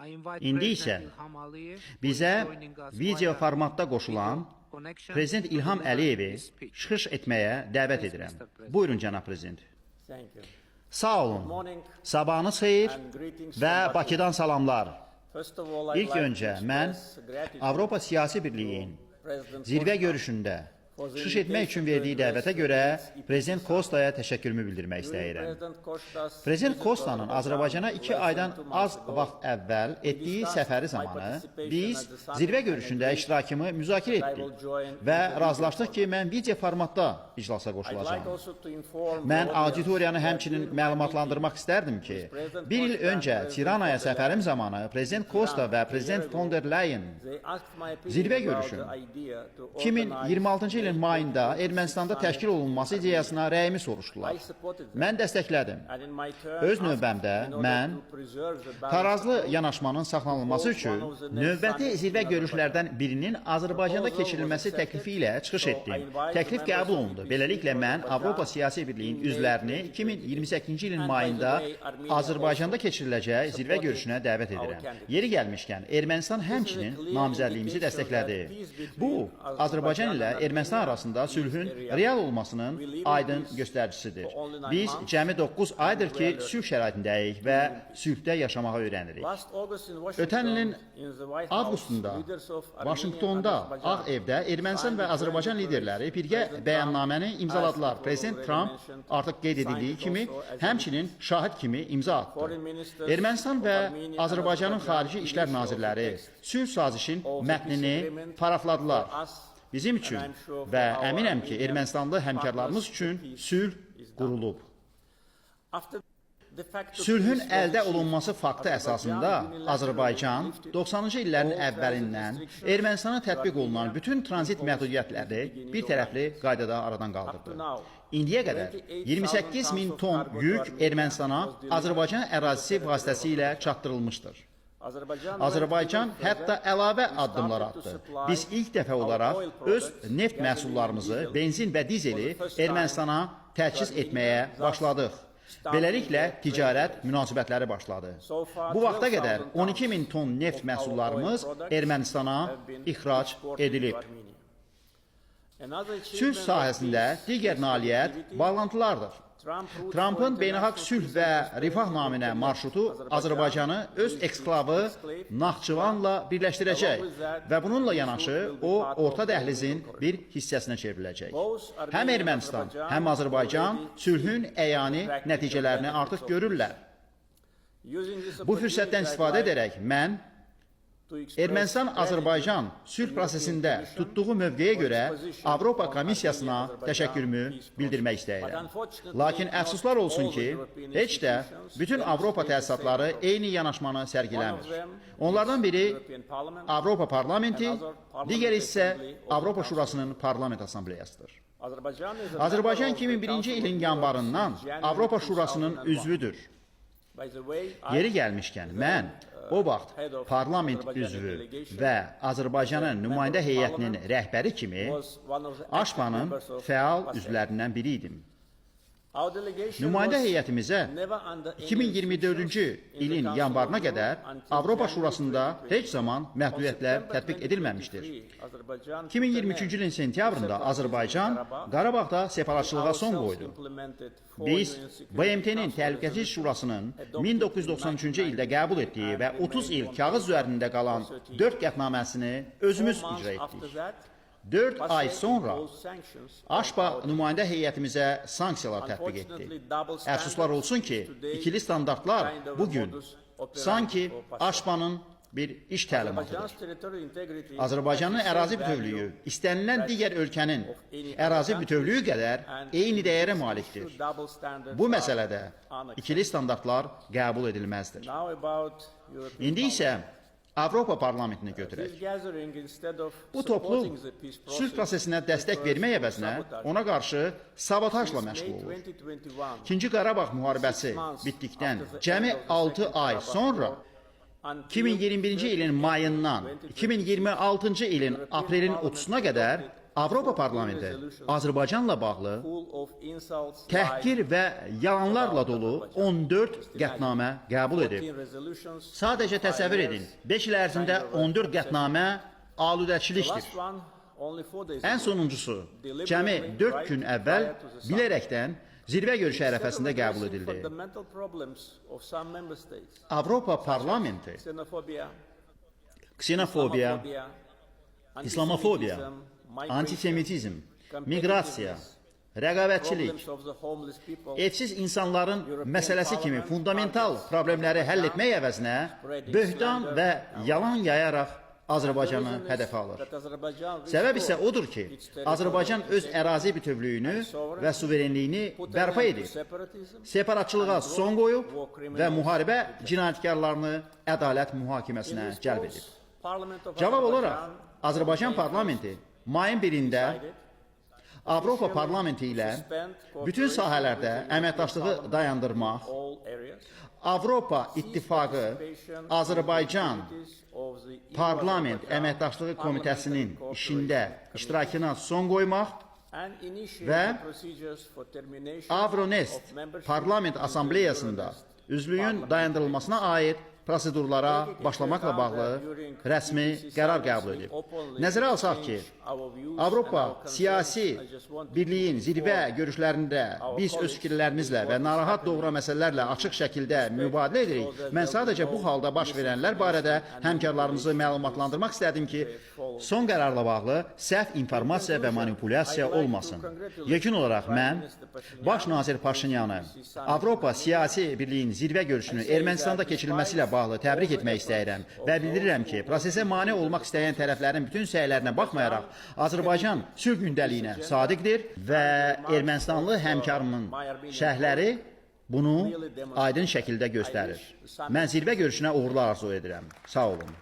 İndi isə bizə video formatda qoşulan Prezident İlham Əliyevi çıxış etməyə dəvət edirəm. Buyurun, cənab prezident. Sağ olun, sabahınız xeyir və Bakıdan salamlar. İlk öncə mən Avropa Siyasi Birliyin zirvə görüşündə çıxış etmək üçün verdiyi dəvətə görə Prezident Kostaya təşəkkürümü bildirmək istəyirəm. Prezident Kostanın Azərbaycana 2 aydan az vaxt əvvəl etdiyi səfəri zamanı biz zirvə görüşündə iştirakımı müzakirə etdik və razılaşdıq ki, mən video formatda iclasa qoşulacağım. Mən auditoriyanı həmçinin məlumatlandırmaq istərdim ki, bir il öncə Tiranaya səfərim zamanı Prezident Kosta və Prezident von der Leyen zirvə görüşün 2026-cı ilin mayında Ermənistanda təşkil olunması ideyasına rəyimi soruşdular. Mən dəstəklədim. Öz növbəmdə mən tarazlı yanaşmanın saxlanılması üçün növbəti zirvə görüşlərdən birinin Azərbaycanda keçirilməsi təklifi ilə çıxış etdim. Təklif qəbul olundu. Beləliklə mən Avropa Siyasi Birliyin üzvlərini 2028-ci ilin mayında Azərbaycanda keçiriləcək zirvə görüşünə dəvət edirəm. Yeri gəlmişkən, Ermənistan həmçinin namizədliyimizi dəstəklədi. Bu, Azərbaycan ilə Ermənistan arasında sülhün real olmasının aydın göstəricisidir. Biz cəmi 9 aydır ki, sülh şəraitindəyik və sülhdə yaşamağı öyrənirik. Ötən ilin avqustunda Vaşinqtonda, Ağ Evdə Ermənistan və Azərbaycan liderləri birgə bəyannaməni imzaladılar. Prezident Trump artıq qeyd edildiyi kimi, həmçinin şahid kimi imza atdı. Ermənistan və Azərbaycanın xarici işlər nazirləri sülh sazişin mətnini parafladılar. Bizim üçün və əminəm ki, Ermənistanlı həmkarlarımız üçün sülh qurulub. Sülhün əldə olunması faktı əsasında Azərbaycan 90-cı illərin əvvəlindən Ermənistana tətbiq olunan bütün tranzit məhdudiyyətləri bir tərəfli qaydada aradan qaldırdı. İndiyə qədər 28 min ton yük Ermənistana Azərbaycan ərazisi vasitəsilə çatdırılmışdır. Azərbaycan hətta əlavə addımlar atdı. Biz ilk dəfə olaraq öz neft məhsullarımızı, benzin və dizeli Ermənistana təchiz etməyə başladıq. Beləliklə, ticarət münasibətləri başladı. Bu vaxta qədər 12 min ton neft məhsullarımız Ermənistana ixrac edilib. Sülh sahəsində digər nailiyyət bağlantılardır. Trumpın beynəlxalq sülh və rifah naminə marşrutu Azərbaycanı öz eksklavı Naxçıvanla birləşdirəcək və bununla yanaşı o, orta dəhlizin bir hissəsinə çevriləcək. Həm Ermənistan, həm Azərbaycan sülhün əyani nəticələrini artıq görürlər. Bu fürsətdən istifadə edərək mən Ermənistan-Azərbaycan sülh prosesində tutduğu mövqeyə görə Avropa Komissiyasına təşəkkürümü bildirmək istəyirəm. Lakin əfsuslar olsun ki, heç də bütün Avropa təsisatları eyni yanaşmanı sərgiləmir. Onlardan biri Avropa Parlamenti, digəri isə Avropa Şurasının Parlament Assambleyasıdır. Azərbaycan 2001-ci ilin yanvarından Avropa Şurasının üzvüdür. Yeri gəlmişkən, mən o vaxt parlament üzvü və Azərbaycanın nümayəndə heyətinin rəhbəri kimi AŞPA-nın fəal üzvlərindən biri idim. Nümayəndə heyətimizə 2024-cü ilin yanvarına qədər Avropa Şurasında heç zaman məhdudiyyətlər tətbiq edilməmişdir. 2023-cü ilin sentyabrında Azərbaycan Qarabağda separatçılığa son qoydu. Biz BMT-nin Təhlükəsizlik Şurasının 1993-cü ildə qəbul etdiyi və 30 il kağız üzərində qalan 4 qətnaməsini özümüz icra etdik. 4 ay sonra AŞPA nümayəndə heyətimizə sanksiyalar tətbiq etdi. Əfsuslar olsun ki, ikili standartlar bugün sanki AŞPA-nın bir iş təlimatıdır. Azərbaycanın ərazi bütövlüyü istənilən digər ölkənin ərazi bütövlüyü qədər eyni dəyərə malikdir. Bu məsələdə ikili standartlar qəbul edilməzdir. İndi isə Avropa Parlamentini götürək. Bu toplu sülh prosesinə dəstək vermək əvəzinə ona qarşı sabotajla məşğul olur. İkinci Qarabağ müharibəsi bitdikdən cəmi 6 ay sonra 2021-ci ilin mayından 2026-cı ilin aprelin 30-una qədər Avropa Parlamenti Azərbaycanla bağlı təhqir və yalanlarla dolu 14 qətnamə qəbul edib. Sadəcə təsəvvür edin, 5 il ərzində 14 qətnamə aludəçilikdir. Ən sonuncusu, cəmi 4 gün əvvəl bilərəkdən zirvə görüşü ərəfəsində qəbul edildi. Avropa Parlamenti ksenofobiya, İslamofobiya, antisemitizm, miqrasiya, rəqabətçilik, evsiz insanların məsələsi kimi fundamental problemləri həll etmək əvəzinə böhtan və yalan yayaraq Azərbaycanı hədəfə alır. Səbəb isə odur ki, Azərbaycan öz ərazi bütövlüyünü və suverenliyini bərpa edir. Separatçılığa son qoyub və müharibə cinayətkarlarını ədalət mühakiməsinə cəlb edir. Cavab olaraq, Azərbaycan Parlamenti mayın 1-də Avropa Parlamenti ilə bütün sahələrdə əməkdaşlığı dayandırmaq, Avropa İttifaqı Azərbaycan Parlament Əməkdaşlığı Komitəsinin işində iştirakına son qoymaq və Avronest Parlament Asambleyasında üzvlüyün dayandırılmasına aid prosedurlara başlamaqla bağlı rəsmi qərar qəbul edib. Nəzərə alsaq ki, Avropa siyasi birliyin zirvə görüşlərində biz öz fikirlərimizlə və narahat doğuran məsələlərlə açıq şəkildə mübadilə edirik. Mən sadəcə bu halda baş verənlər barədə həmkarlarımızı məlumatlandırmaq istədim ki, son qərarla bağlı səhv informasiya və manipulyasiya olmasın. Yekun olaraq mən Baş nazir Paşinyanı Avropa siyasi birliyin zirvə görüşünü Ermənistanda keçirilməsi ilə bağlı təbrik etmək istəyirəm və bildirirəm ki, prosesə mane olmaq istəyən tərəflərin bütün səylərinə baxmayaraq, Azərbaycan sülh gündəliyinə sadiqdir və Ermənistanlı həmkarımın şərhləri bunu aydın şəkildə göstərir. Mən zirvə görüşünə uğurlar arzu edirəm. Sağ olun.